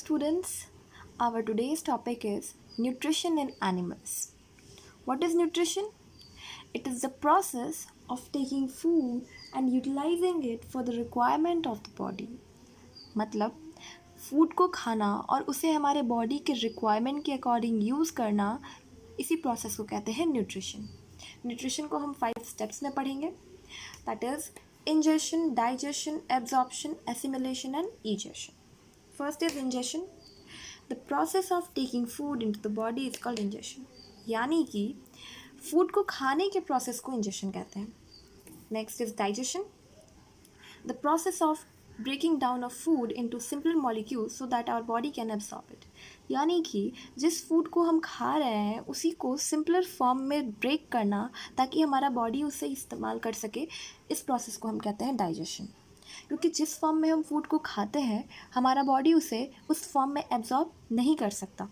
students, our today's topic is nutrition in animals. What is nutrition? It is the process of taking food and utilizing it for the requirement of the body. मतलब food को खाना और उसे हमारे body के requirement के according use करना, इसी प्रोसेस को कहते हैं न्यूट्रिशन. न्यूट्रिशन को हम 5 स्टेप्स में पढ़ेंगे. That is ingestion, digestion, absorption, assimilation and egestion. First is ingestion. The process of taking food into the body is called ingestion. यानी कि फूड को खाने के प्रोसेस को इंजेक्शन कहते हैं. Next is digestion. The process of breaking down of food into simple molecules so that our body can absorb it. यानी कि जिस फूड को हम खा रहे हैं उसी को सिंपलर फॉर्म में ब्रेक करना ताकि हमारा बॉडी उसे इस्तेमाल कर सके, इस प्रोसेस को हम कहते हैं डाइजेशन. क्योंकि जिस फॉर्म में हम फूड को खाते हैं हमारा बॉडी उसे उस फॉर्म में एब्जॉर्ब नहीं कर सकता.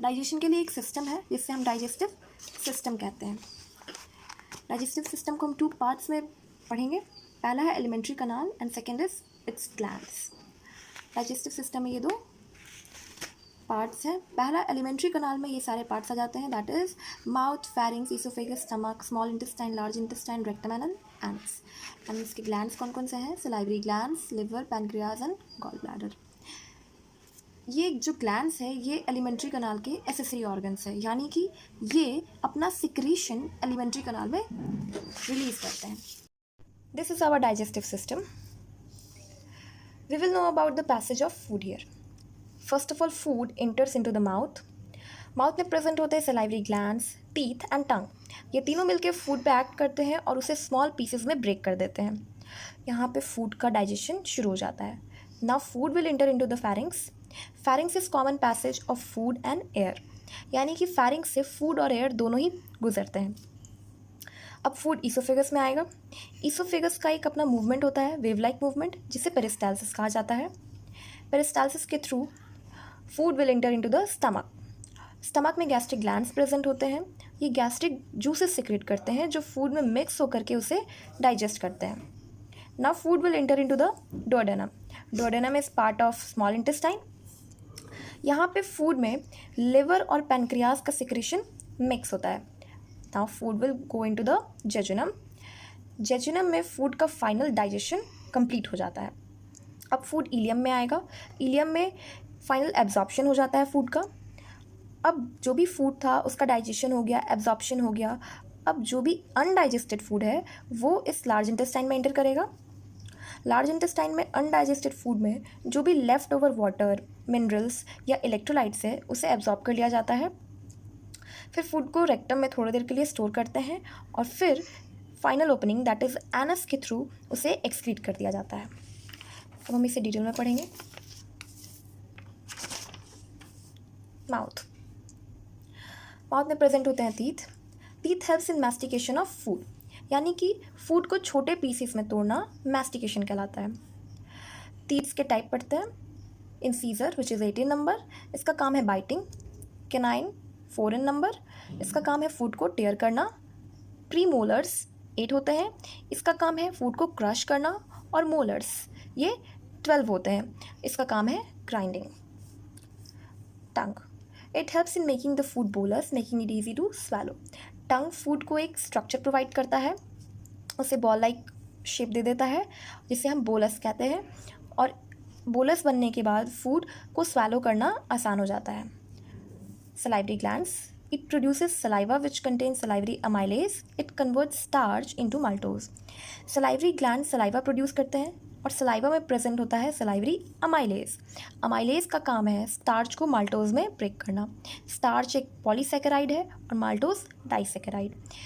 डाइजेशन के लिए एक सिस्टम है जिससे हम डाइजेस्टिव सिस्टम कहते हैं. डाइजेस्टिव सिस्टम को हम 2 पार्ट्स में पढ़ेंगे. पहला है elementary kanal and second is it's glands. Digestive system में ये 2 पार्ट्स हैं. पहला एलिमेंट्री कनाल में ये सारे पार्ट्स आ जाते हैं. That is mouth, pharynx, oesophagus, stomach, small intestine, large intestine, rectum and anus. And इसके ग्लैंड्स कौन कौन से हैं? Salivary glands, liver, pancreas and gall bladder. ये जो ग्लैंड्स है ये एलिमेंट्री कनाल के एसेसरी ऑर्गन्स है, यानी कि ये अपना सिक्रीशन एलिमेंट्री कनाल में रिलीज करते हैं. This is our digestive system. We will know about the passage of food here. First of all, food enters into the mouth. Mouth में प्रेजेंट होते हैं salivary glands, teeth and tongue. ये तीनों मिलके food पे act करते हैं और उसे स्मॉल पीसेस में ब्रेक कर देते हैं. यहाँ पे फूड का डाइजेशन शुरू हो जाता है. Now food will enter into the pharynx. Pharynx is common passage of food and air. यानी कि pharynx से फूड और एयर दोनों ही गुजरते हैं. अब फूड ईसोफेगस में आएगा. ईसोफेगस का एक अपना मूवमेंट होता है, वेव लाइक मूवमेंट, जिसे पेरिस्टाल्सिस कहा जाता है. पेरिस्टाल्सिस के through food will enter into the stomach. Stomach में गैस्ट्रिक ग्लैंड्स प्रेजेंट होते हैं. ये गैस्ट्रिक जूसेस सिक्रेट करते हैं जो फूड में मिक्स होकर के उसे डाइजेस्ट करते हैं. Now food will enter into the duodenum. Duodenum is part of small intestine. यहाँ पे फूड में लिवर और पैनक्रियाज का सिक्रेशन मिक्स होता है. Now food will go into the jejunum. Jejunum में फूड का फाइनल डाइजेशन कंप्लीट हो जाता है. अब फूड इलियम में आएगा. इलियम में फाइनल एब्जॉर्प्शन हो जाता है फूड का. अब जो भी फूड था उसका डाइजेशन हो गया, एब्जॉर्प्शन हो गया. अब जो भी अनडाइजेस्टेड फूड है वो इस लार्ज इंटेस्टाइन में एंटर करेगा. लार्ज इंटेस्टाइन में अनडाइजेस्टेड फूड में जो भी लेफ्ट ओवर वाटर, मिनरल्स या इलेक्ट्रोलाइट्स है उसे एब्जॉर्ब कर लिया जाता है. फिर फूड को रेक्टम में थोड़ी देर के लिए स्टोर करते हैं और फिर final opening that is anus के थ्रू उसे एक्सक्रीट कर दिया जाता है. अब हम इसे डिटेल में पढ़ेंगे. माउथ. माउथ में प्रेजेंट होते हैं teeth. Teeth helps in mastication of food, यानी कि फूड को छोटे पीसेस में तोड़ना मैस्टिकेशन कहलाता है. टीथ्स के टाइप पढ़ते हैं. इंसीजर विच इज़ 18 नंबर, इसका काम है बाइटिंग. कैनाइन 4 इन नंबर, इसका काम है फूड को टेयर करना. प्री मोलर्स 8 होते हैं, इसका काम है फूड को क्रश करना. और मोलर्स ये 12 होते हैं, इसका काम है grinding. Tongue. It helps in making the food bolus, making it easy to swallow. Tongue food को एक स्ट्रक्चर प्रोवाइड करता है, उसे बॉल लाइक शेप दे देता है जिसे हम बोलस कहते हैं. और बोलस बनने के बाद फूड को स्वैलो करना आसान हो जाता है. Salivary glands. It produces saliva which contains salivary amylase. It converts starch into maltose. Salivary glands saliva produce करते हैं और saliva में present होता है salivary amylase. Amylase का काम है starch को maltose में break करना. Starch एक polysaccharide है और maltose disaccharide.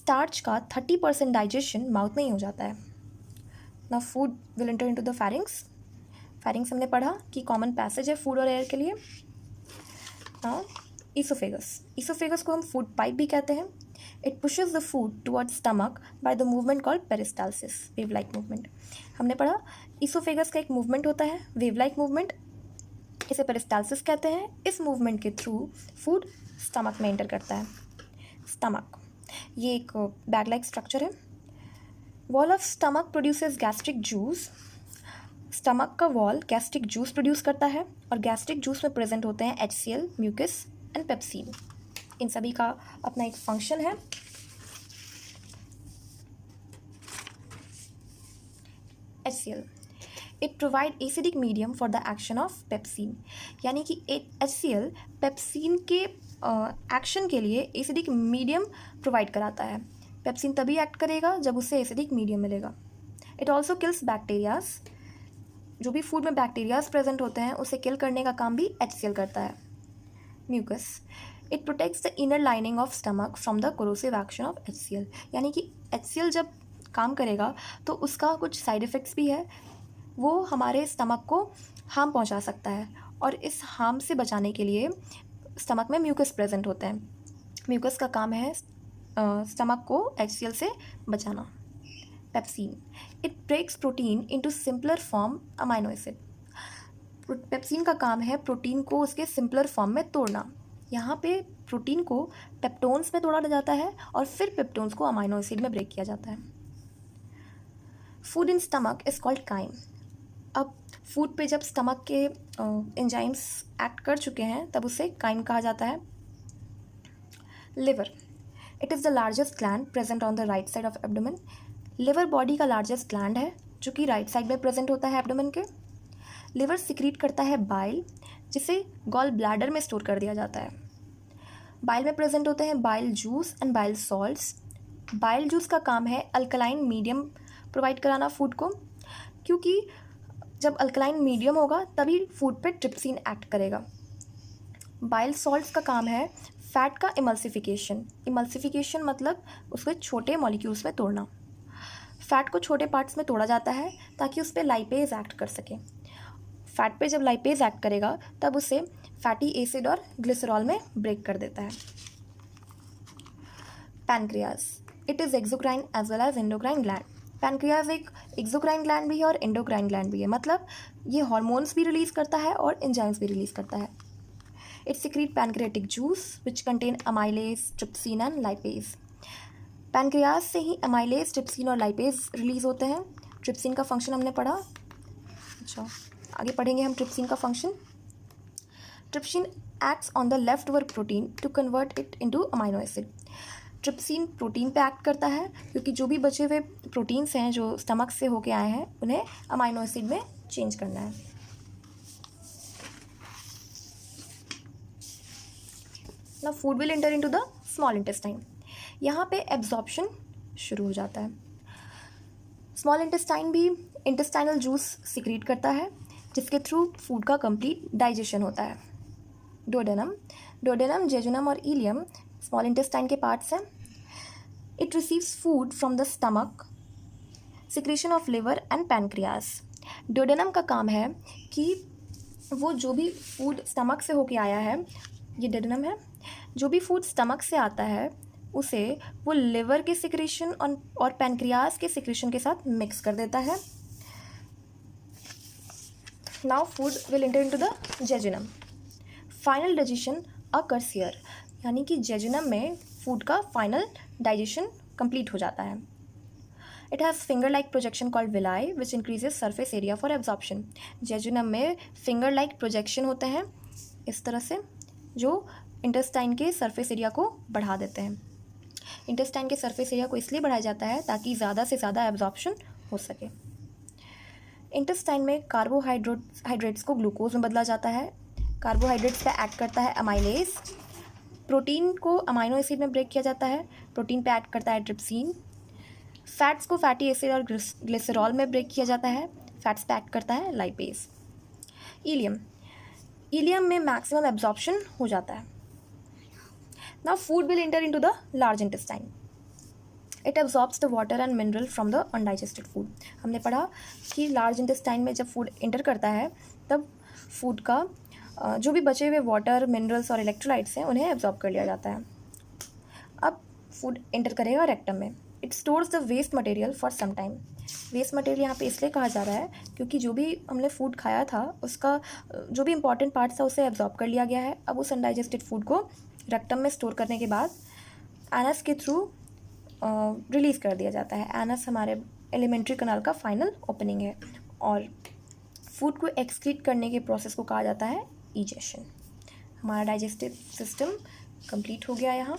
Starch का 30% digestion mouth में ही हो जाता है. Now food will enter into the pharynx. Pharynx हमने पढ़ा कि common passage है food और air के लिए. ईसोफेगस. ईसोफेगस को हम फूड पाइप भी कहते हैं. It pushes the food towards stomach by the movement called peristalsis, wave like movement. हमने पढ़ा ईसोफेगस का एक मूवमेंट होता है वेव लाइक मूवमेंट, इसे पेरिस्टाल्सिस कहते हैं. इस मूवमेंट के थ्रू फूड स्टमक में एंटर करता है. स्टमक ये एक बैग लाइक स्ट्रक्चर है. Wall of stomach produces gastric juice. Stomach का वॉल गैस्ट्रिक जूस प्रोड्यूस करता है और गैस्ट्रिक जूस में प्रेजेंट होते हैं HCl, म्यूकस एंड पेप्सिन। इन सभी का अपना एक फंक्शन है। HCl, it provide acidic medium for the action of pepsin, यानी कि HCl पेप्सिन के एक्शन के लिए एसिडिक मीडियम प्रोवाइड कराता है। पेप्सिन तभी एक्ट करेगा जब उससे एसिडिक मीडियम मिलेगा। इट ऑल्सो किल्स बैक्टीरियाज, जो भी फूड में बैक्टीरियाज प्रेजेंट होते हैं उसे किल करने का काम भी HCl करता है। Mucus, it protects the inner lining of stomach from the corrosive action of HCl, यानी कि HCl जब काम करेगा तो उसका कुछ साइड इफ़ेक्ट्स भी है, वो हमारे स्टमक को हार्म पहुंचा सकता है और इस हार्म से बचाने के लिए स्टमक में म्यूकस प्रेजेंट होते हैं। म्यूकस का काम है स्टमक को HCl से बचाना। Pepsin, it breaks protein into simpler form amino acid. Pepsin का काम है प्रोटीन को उसके सिंपलर फॉर्म में तोड़ना। यहाँ पे प्रोटीन को पेप्टोन्स में तोड़ा जाता है और फिर पेप्टोन्स को अमाइनो एसिड में ब्रेक किया जाता है। Food in stomach is called crime. अब फूड पे जब स्टमक के एंजाइम्स एक्ट कर चुके हैं तब उसे काइम कहा जाता है। Liver, it is the largest gland present on the right side of abdomen. Liver body का लार्जेस्ट ग्लैंड है जो कि राइट साइड में प्रेजेंट होता है एब्डोमेन के। लिवर सिक्रीट करता है बाइल, जिसे गॉल ब्लैडर में स्टोर कर दिया जाता है। बाइल में प्रेजेंट होते हैं bile juice and bile salts. Bile juice का काम है अल्कलाइन मीडियम प्रोवाइड कराना फूड को, क्योंकि जब अल्कलाइन मीडियम होगा तभी फूड पे ट्रिप्सिन एक्ट करेगा। बाइल सॉल्ट्स का काम है फैट का इमल्सिफिकेशन। इमल्सिफिकेशन मतलब उसको छोटे मॉलिक्यूल्स में तोड़ना। फैट को छोटे पार्ट्स में तोड़ा जाता है ताकि उस पर लाइपेज एक्ट कर सके। फैट पे जब लाइपेज एक्ट करेगा तब उसे फैटी एसिड और ग्लिसरॉल में ब्रेक कर देता है। Pancreas, it is exocrine as well as endocrine gland. Pancreas एक एक्सोक्राइन ग्लैंड भी है और एंडोक्राइन ग्लैंड भी है, मतलब ये हार्मोन्स भी रिलीज़ करता है और एंजाइम्स भी रिलीज़ करता है। It secrete pancreatic juice which contain amylase, trypsin and lipase. Pancreas से ही अमाइलेज, ट्रिप्सिन और लाइपेज रिलीज़ होते हैं। ट्रिप्सिन का फंक्शन हमने पढ़ा। अच्छा, आगे पढ़ेंगे हम ट्रिप्सिन का function. Trypsin acts on the left work protein to convert it into amino acid. Trypsin protein पे एक्ट करता है क्योंकि जो भी बचे हुए प्रोटीन्स हैं जो स्टमक से होके आए हैं उन्हें अमाइनो एसिड में चेंज करना है। Now food will enter into the small intestine. यहाँ पे एब्जॉर्प्शन शुरू हो जाता है। स्मॉल इंटेस्टाइन भी इंटेस्टाइनल जूस सिक्रीट करता है जिसके थ्रू फूड का कंप्लीट डाइजेशन होता है। डोडेनम, जेजुनम और इलियम स्मॉल इंटेस्टाइन के पार्ट्स हैं। It receives food from the stomach, secretion of liver and pancreas. Duodenum का काम है कि वो जो भी फूड स्टमक से होके आया है, ये डोडेनम है, जो भी फूड स्टमक से आता है उसे वो लिवर के सिक्रेशन और पैनक्रियाज के सिक्रेशन के साथ मिक्स कर देता है। Now food will enter into the jejunum. Final digestion occurs here, यानी कि जेजुनम में फूड का फाइनल डाइजेशन कंप्लीट हो जाता है। It has finger like projection called villi which increases surface area for absorption. Jejunum में फिंगर लाइक प्रोजेक्शन होते हैं इस तरह से जो इंटेस्टाइन के सरफेस एरिया को बढ़ा देते हैं। इंटेस्टाइन के सरफेस एरिया को इसलिए बढ़ाया जाता है ताकि ज़्यादा से ज़्यादा एब्जॉर्प्शन हो सके। इंटेस्टाइन में कार्बोहाइड्रेट्स को ग्लूकोज में बदला जाता है। कार्बोहाइड्रेट्स पे एक्ट करता है अमाइलेज। प्रोटीन को अमाइनो एसिड में ब्रेक किया जाता है। प्रोटीन पे एक्ट करता है ट्रिप्सिन। फैट्स को फैटी एसिड और ग्लिसरॉल में ब्रेक किया जाता है। फैट्स पे एक्ट करता है लाइपेज। इलियम में मैक्सिमम एब्जॉर्प्शन हो जाता है। Now food will enter into the large intestine. It absorbs the water and mineral from the undigested food. हमने पढ़ा कि लार्ज इंटेस्टाइन में जब फूड एंटर करता है तब फूड का जो भी बचे हुए वाटर, मिनरल्स और इलेक्ट्रोलाइट्स हैं उन्हें एब्जॉर्ब कर लिया जाता है। अब फूड एंटर करेगा रेक्टम में। It stores the waste material for some time. Waste material यहाँ पे इसलिए कहा जा रहा है क्योंकि जो भी हमने फूड खाया था उसका जो भी इंपॉर्टेंट पार्ट था उसे एब्जॉर्ब कर लिया गया है। अब उस अनडाइजेस्टेड फूड को रेक्टम में स्टोर करने के बाद एनस के थ्रू रिलीज़ कर दिया जाता है। एनस हमारे एलिमेंट्री कनाल का फाइनल ओपनिंग है और फूड को एक्सक्रीट करने के प्रोसेस को कहा जाता है इजेशन। हमारा डाइजेस्टिव सिस्टम कंप्लीट हो गया यहाँ।